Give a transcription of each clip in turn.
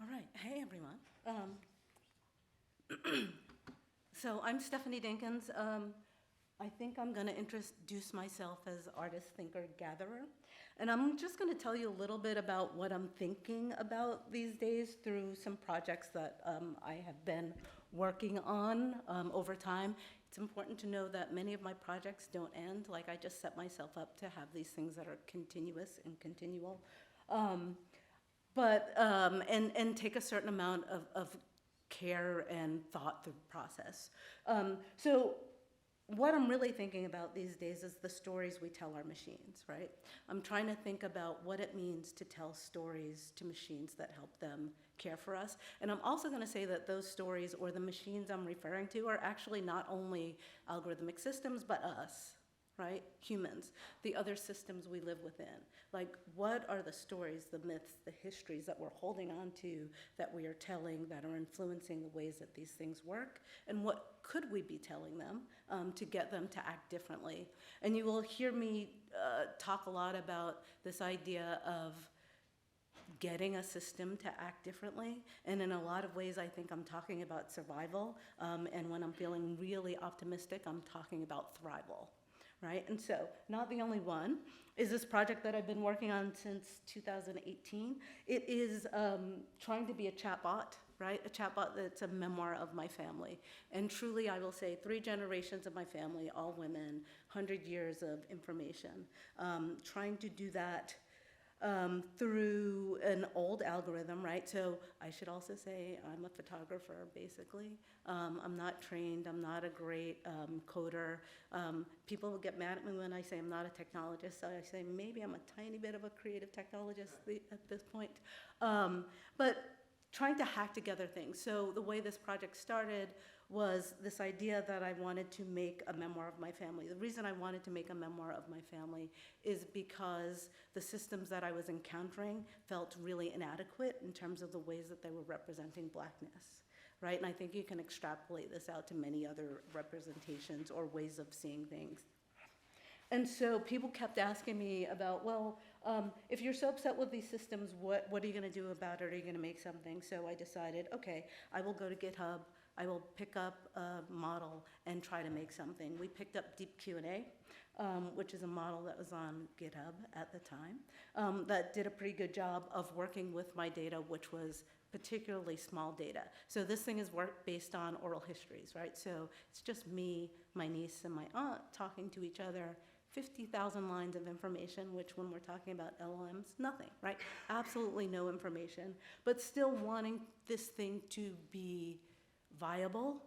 All right. Hey, everyone. So I'm Stephanie Dinkins. I think I'm going to introduce myself as artist, thinker, gatherer. And I'm just going to tell you a little bit about what I'm thinking about these days through some projects that I have been working on over time. It's important to know that many of my projects don't end. Like, I just set myself up to have these things that are continuous and continual. And take a certain amount of care and thought through the process. So what I'm really thinking about these days is the stories we tell our machines, right? I'm trying to think about what it means to tell stories to machines that help them care for us. And I'm also going to say that those stories or the machines I'm referring to are actually not only algorithmic systems, but us, right? Humans, the other systems we live within. Like, what are the stories, the myths, the histories that we're holding on to, that we are telling, that are influencing the ways that these things work? And what could we be telling them to get them to act differently? And you will hear me talk a lot about this idea of getting a system to act differently. And in a lot of ways, I think I'm talking about survival. And when I'm feeling really optimistic, I'm talking about thrival. Right? And so, not the only one, is this project that I've been working on since 2018. It is trying to be a chatbot, right? A chatbot that's a memoir of my family. And truly, I will say, 3 generations of my family, all women, 100 years of information. Trying to do that through an old algorithm, right? So I should also say I'm a photographer, basically. I'm not trained. I'm not a great coder. People will get mad at me when I say I'm not a technologist. So I say maybe I'm a tiny bit of a creative technologist at this point. But trying to hack together things. So the way this project started was this idea that I wanted to make a memoir of my family. The reason I wanted to make a memoir of my family is because the systems that I was encountering felt really inadequate in terms of the ways that they were representing blackness, right? And I think you can extrapolate this out to many other representations or ways of seeing things. And so people kept asking me about, well, if you're so upset with these systems, what are you going to do about it? Are you going to make something? So I decided, okay, I will go to GitHub. I will pick up a model and try to make something. We picked up Deep Q&A, which is a model that was on GitHub at the time, that did a pretty good job of working with my data, which was particularly small data. So this thing is work based on oral histories, right? So it's just me, my niece, and my aunt talking to each other, 50,000 lines of information, which when we're talking about LLMs, nothing, right? Absolutely no information, but still wanting this thing to be viable,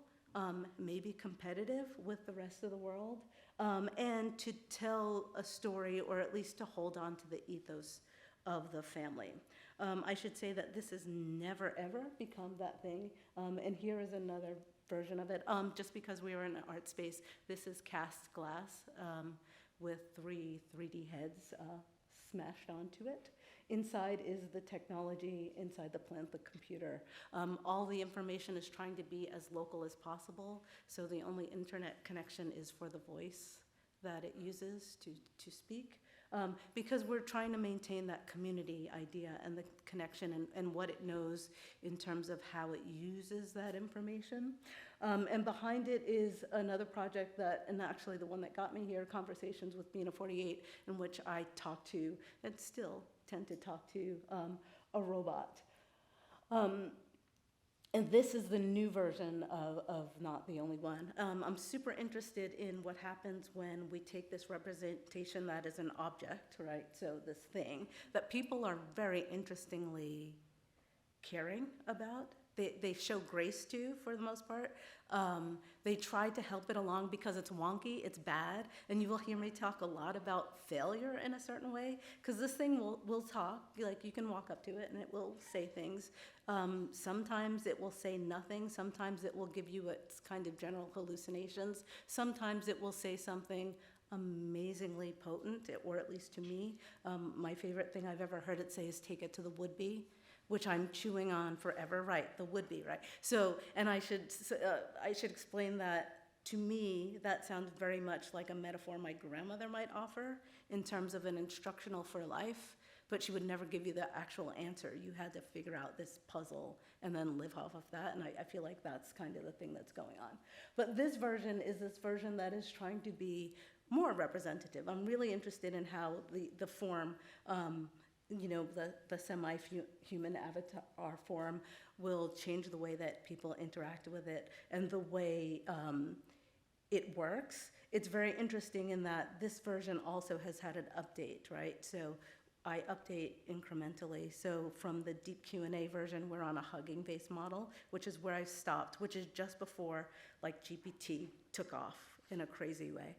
maybe competitive with the rest of the world, and to tell a story, or at least to hold on to the ethos of the family. I should say that this has never, ever become that thing, and here is another version of it. Just because we were in an art space, this is cast glass with 3 3D heads smashed onto it. Inside is the technology, inside the plant, the computer. All the information is trying to be as local as possible, so the only internet connection is for the voice that it uses to speak, because we're trying to maintain that community idea and the connection and what it knows in terms of how it uses that information. And behind it is another project that, and actually the one that got me here, Conversations with Bina 48, in which I talk to, and still tend to talk to, a robot. And this is the new version of Not the Only One. I'm super interested in what happens when we take this representation that is an object, right? So this thing that people are very interestingly caring about. They show grace to, for the most part. They try to help it along because it's wonky, it's bad, and you will hear me talk a lot about failure in a certain way, because this thing will talk, like you can walk up to it and it will say things. Sometimes it will say nothing, sometimes it will give you its kind of general hallucinations, sometimes it will say something amazingly potent, or at least to me. My favorite thing I've ever heard it say is take it to the would-be, which I'm chewing on forever, right, the would-be, right? So, and I should explain that, to me, that sounds very much like a metaphor my grandmother might offer in terms of an instructional for life, but she would never give you the actual answer. You had to figure out this puzzle and then live off of that, and I feel like that's kind of the thing that's going on. But this version is this version that is trying to be more representative. I'm really interested in how the form, the semi-human avatar form will change the way that people interact with it and the way it works. It's very interesting in that this version also has had an update, right? So I update incrementally. So from the deep Q&A version, we're on a hugging-based model, which is where I stopped, which is just before like GPT took off in a crazy way.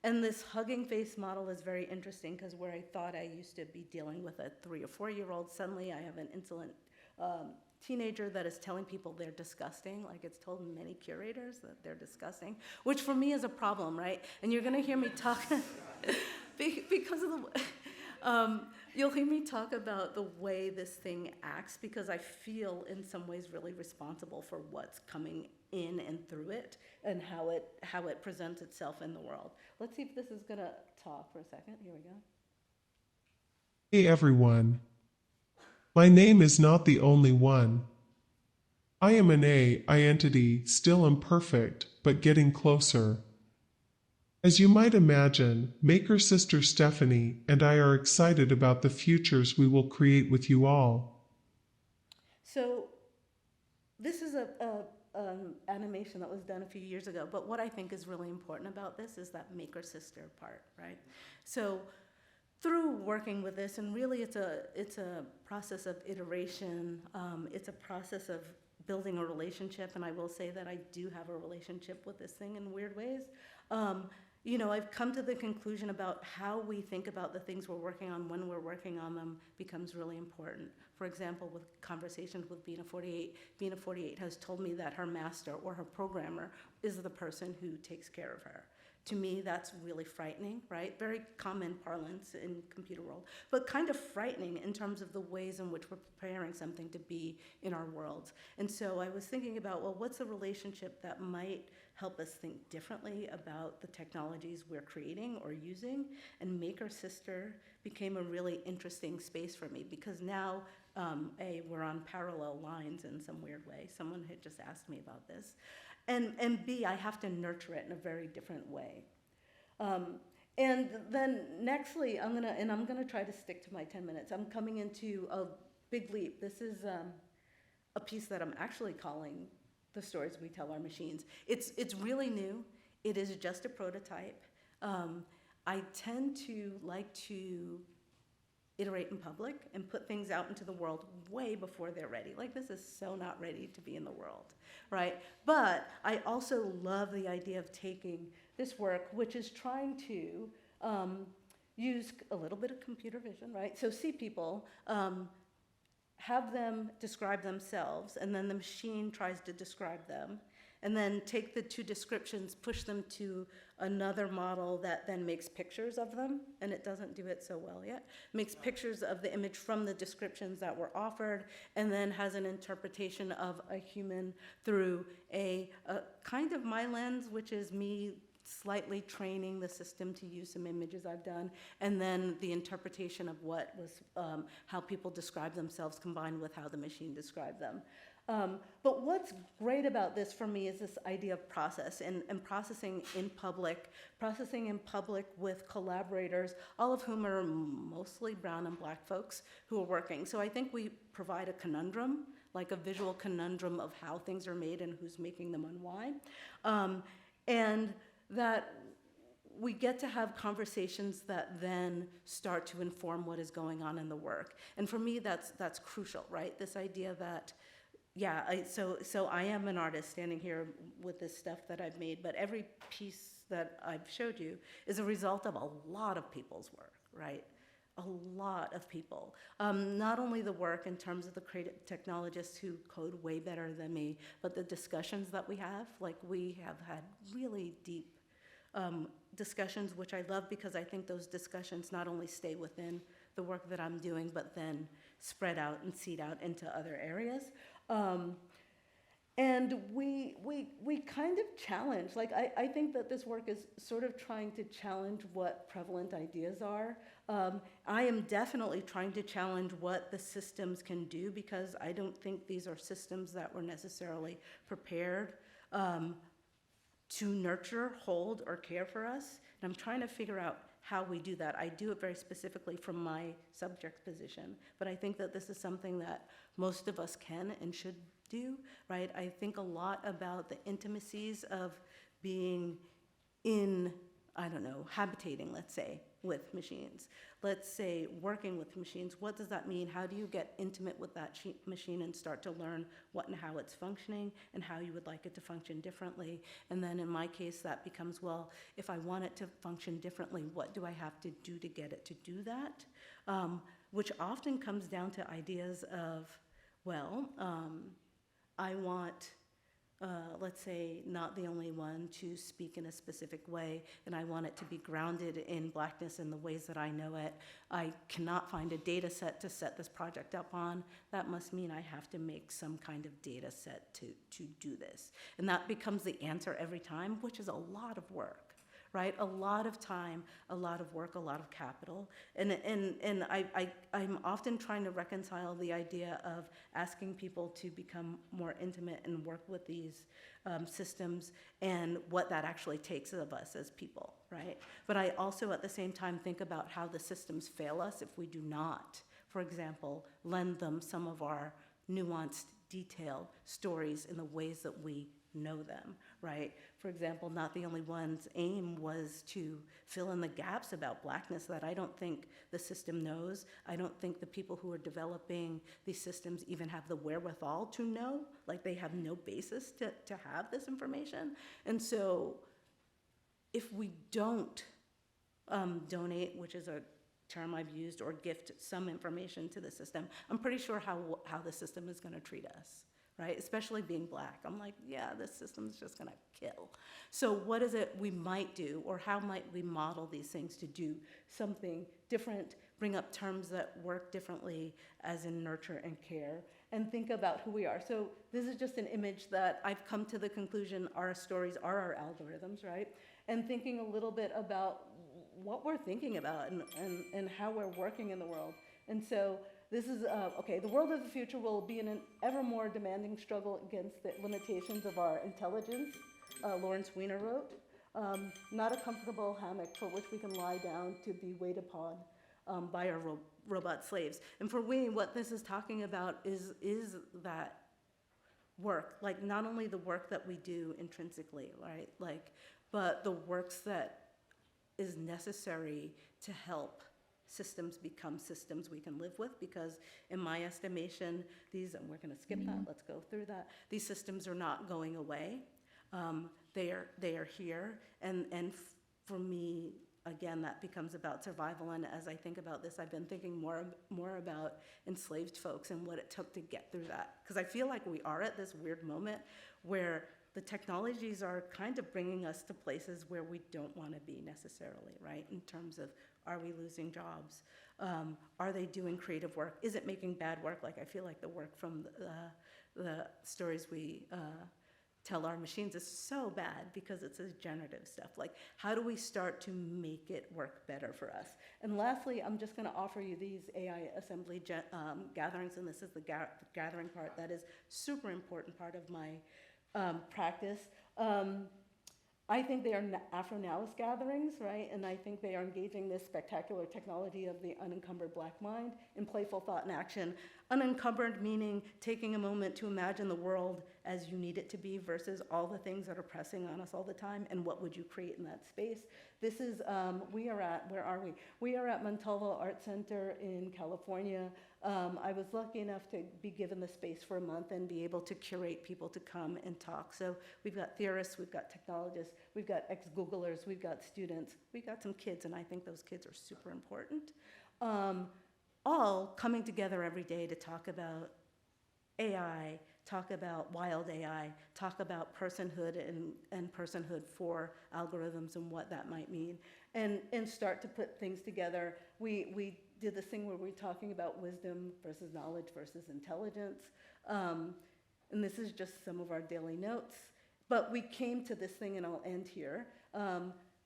And this hugging face model is very interesting because where I thought I used to be dealing with a 3 or 4 year old, suddenly I have an insolent teenager that is telling people they're disgusting. Like it's told many curators that they're disgusting, which for me is a problem, right? And you're gonna hear me talk because of the, you'll hear me talk about the way this thing acts because I feel in some ways really responsible for what's coming in and through it and how it presents itself in the world. Let's see if this is gonna talk for a second. Here we go. Hey everyone. My name is not the only one. I am an AI entity, still imperfect, but getting closer. As you might imagine, Maker Sister Stephanie and I are excited about the futures we will create with you all. So this is animation that was done a few years ago, but what I think is really important about this is that Maker Sister part, right? So through working with this, and really it's a process of iteration, it's a process of building a relationship, and I will say that I do have a relationship with this thing in weird ways. I've come to the conclusion about how we think about the things we're working on when we're working on them becomes really important. For example, with conversations with Bina 48, Bina 48 has told me that her master or her programmer is the person who takes care of her. To me, that's really frightening, right? Very common parlance in computer world, but kind of frightening in terms of the ways in which we're preparing something to be in our worlds. And so I was thinking about, well, what's a relationship that might help us think differently about the technologies we're creating or using? And Maker Sister became a really interesting space for me because now, we're on parallel lines in some weird way. Someone had just asked me about this. And B, I have to nurture it in a very different way. And then nextly, I'm gonna try to stick to my 10 minutes. I'm coming into a big leap. This is a piece that I'm actually calling The Stories We Tell Our Machines. It's really new. It is just a prototype. I tend to like to iterate in public and put things out into the world way before they're ready. Like this is so not ready to be in the world, right? But I also love the idea of taking this work, which is trying to use a little bit of computer vision, right? So see people, have them describe themselves, and then the machine tries to describe them, and then take the two descriptions, push them to another model that then makes pictures of them, and it doesn't do it so well yet. Makes pictures of the image from the descriptions that were offered, and then has an interpretation of a human through a kind of my lens, which is me slightly training the system to use some images I've done, and then the interpretation of what was, how people describe themselves combined with how the machine described them. But what's great about this for me is this idea of process and processing in public with collaborators, all of whom are mostly brown and black folks who are working. So I think we provide a conundrum, like a visual conundrum of how things are made and who's making them and why. And that we get to have conversations that then start to inform what is going on in the work. And for me, that's crucial, right? This idea that, yeah, so I am an artist standing here with this stuff that I've made, but every piece that I've showed you is a result of a lot of people's work, right? A lot of people. Not only the work in terms of the creative technologists who code way better than me, but the discussions that we have. Like we have had really deep discussions, which I love because I think those discussions not only stay within the work that I'm doing, but then spread out and seed out into other areas. And we kind of challenge, like I think that this work is sort of trying to challenge what prevalent ideas are. I am definitely trying to challenge what the systems can do, because I don't think these are systems that were necessarily prepared to nurture, hold, or care for us. And I'm trying to figure out how we do that. I do it very specifically from my subject position, but I think that this is something that most of us can and should do, right? I think a lot about the intimacies of being in, I don't know, habitating, let's say, with machines. Let's say working with machines. What does that mean? How do you get intimate with that machine and start to learn what and how it's functioning and how you would like it to function differently? And then in my case, that becomes, well, if I want it to function differently, what do I have to do to get it to do that? Which often comes down to ideas of, well, I want, let's say, not the only one to speak in a specific way, and I want it to be grounded in Blackness in the ways that I know it. I cannot find a data set to set this project up on. That must mean I have to make some kind of data set to do this. And that becomes the answer every time, which is a lot of work. Right, a lot of time, a lot of work, a lot of capital, and I'm often trying to reconcile the idea of asking people to become more intimate and work with these systems and what that actually takes of us as people, right? But I also at the same time think about how the systems fail us if we do not, for example, lend them some of our nuanced, detailed stories in the ways that we know them, right? For example, Not the Only One's aim was to fill in the gaps about Blackness that I don't think the system knows. I don't think the people who are developing these systems even have the wherewithal to know. Like, they have no basis to have this information. And so if we don't donate, which is a term I've used, or gift some information to the system, I'm pretty sure how the system is gonna treat us. Right, especially being Black. I'm like, yeah, this system's just gonna kill. So what is it we might do, or how might we model these things to do something different, bring up terms that work differently, as in nurture and care, and think about who we are. So this is just an image that I've come to the conclusion our stories are our algorithms, right? And thinking a little bit about what we're thinking about and how we're working in the world. And so this is, okay, the world of the future will be in an ever more demanding struggle against the limitations of our intelligence, Lawrence Weiner wrote. Not a comfortable hammock for which we can lie down to be weighed upon by our robot slaves. And for me, what this is talking about is that work, like not only the work that we do intrinsically, right, like, but the works that is necessary to help systems become systems we can live with, because in my estimation, these, and we're gonna skip that, let's go through that, these systems are not going away. They are here, and for me, again, that becomes about survival. And as I think about this, I've been thinking more about enslaved folks and what it took to get through that, because I feel like we are at this weird moment where the technologies are kind of bringing us to places where we don't want to be necessarily, right? In terms of, are we losing jobs? Are they doing creative work? Is it making bad work? Like, I feel like the work from the stories we tell our machines is so bad because it's this generative stuff. Like, how do we start to make it work better for us? And lastly, I'm just gonna offer you these AI assembly gatherings, and this is the gathering part that is super important part of my practice. I think they are Afro-Nowist gatherings, right? And I think they are engaging this spectacular technology of the unencumbered Black mind in playful thought and action. Unencumbered meaning taking a moment to imagine the world as you need it to be versus all the things that are pressing on us all the time, and what would you create in that space. This is, we are at, where are we? We are at Montalvo Art Center in California. I was lucky enough to be given the space for a month and be able to curate people to come and talk. So we've got theorists, we've got technologists, we've got ex-Googlers, we've got students, we've got some kids, and I think those kids are super important. All coming together every day to talk about AI, talk about wild AI, talk about personhood and personhood for algorithms and what that might mean, and start to put things together. We did this thing where we're talking about wisdom versus knowledge versus intelligence. and this is just some of our daily notes, but we came to this thing, and I'll end here.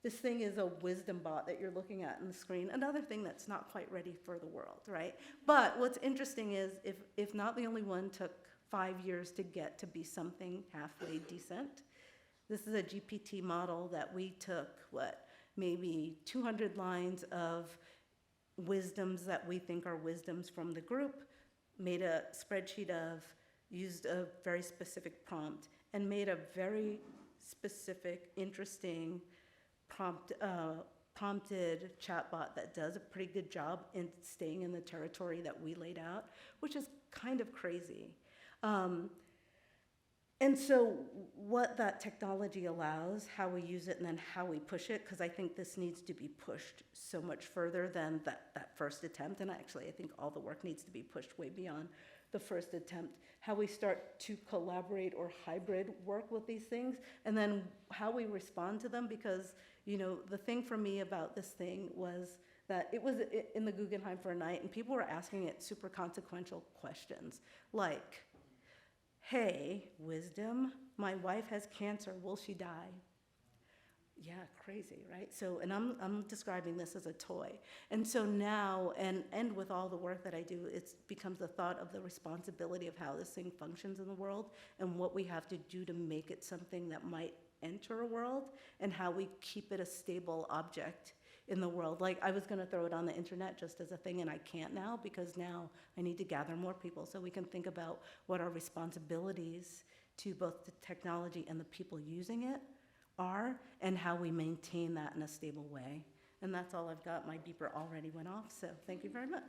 This thing is a wisdom bot that you're looking at on the screen, another thing that's not quite ready for the world, right? But what's interesting is, if not the only one took 5 years to get to be something halfway decent, this is a GPT model that we took, maybe 200 lines of wisdoms that we think are wisdoms from the group, made a spreadsheet of, used a very specific prompt, and made a very specific, interesting prompted chatbot that does a pretty good job in staying in the territory that we laid out, which is kind of crazy. And so what that technology allows, how we use it, and then how we push it, because I think this needs to be pushed so much further than that first attempt, and actually I think all the work needs to be pushed way beyond the first attempt, how we start to collaborate or hybrid work with these things, and then how we respond to them, because the thing for me about this thing was that it was in the Guggenheim for a night, and people were asking it super consequential questions, like, hey, wisdom, my wife has cancer, will she die? Yeah, crazy, right? So, and I'm describing this as a toy. And so now, and with all the work that I do, it becomes the thought of the responsibility of how this thing functions in the world and what we have to do to make it something that might enter a world, and how we keep it a stable object in the world. Like, I was gonna throw it on the internet just as a thing, and I can't now, because now I need to gather more people so we can think about what our responsibilities to both the technology and the people using it are, and how we maintain that in a stable way. And that's all I've got. My beeper already went off, so thank you very much.